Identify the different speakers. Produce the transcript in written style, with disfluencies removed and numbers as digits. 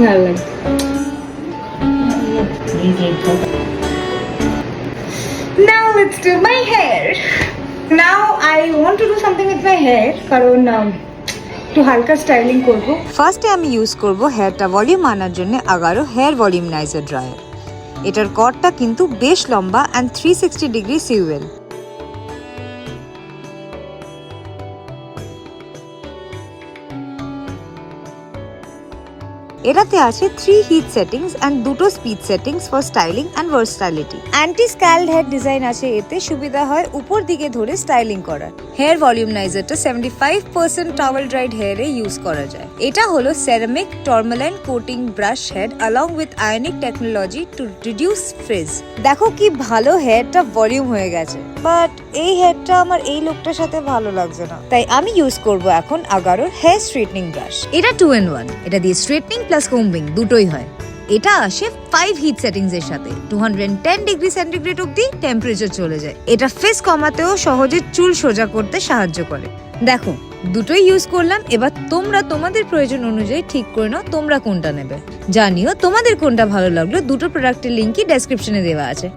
Speaker 1: ভালো লাগে। Now let's do my hair. Now I want to do something with my hair কারণ একটু হালকা স্টাইলিং করব।
Speaker 2: ফার্স্টে আমি ইউজ করব হেয়ারটা ভলিউম আনার জন্য আগারো হেয়ার ভলিউমাইজার ড্রায়ার। এটার কর্ডটা কিন্তু বেশ লম্বা অ্যান্ড 360 ডিগ্রি সিউয়েল। এটাতে আছে 3 হিট সেটিংস অ্যান্ড দুটো speed settings for styling and versatility. Anti scald hair design আছে এতে, সুবিধা হয় উপর দিকে ধরে স্টাইলিং করার। হেয়ার ভলিউমাইজারটা 75% টাওয়েল ড্রাইড হেয়ারে ইউজ করা যায়। এটা হলো ceramic tourmaline coating brush head along with ionic technology to reduce frizz। দেখো কি ভালো হেয়ারটা ভলিউম হয়ে গেছে, বাট এই হেয়ারটা আমার এই লুকটার সাথে ভালো লাগছে না, তাই আমি ইউজ করব এখন আগারোর হেয়ার স্ট্রেটনিং ব্রাশ। এটা 2 in 1, এটা দিয়ে স্ট্রেটনিং প্লাস কোম্বিং দুটোই হয়। এটা আসে 5 হিট সেটিংস এর সাথে, 210 ডিগ্রি সেন্টিগ্রেড অব্দি টেম্পারেচার চলে যায়। এটা ফেস কমাতেও সহজে চুল সোজা করতে সাহায্য করে। দেখো দুটোই ইউজ করলাম, এবার তোমরা তোমাদের প্রয়োজন অনুযায়ী ঠিক করে নাও তোমরা কোনটা নেবে। জানিও তোমাদের কোনটা ভালো লাগলো। দুটো প্রোডাক্টের লিংকই ডেসক্রিপশনে দেওয়া আছে।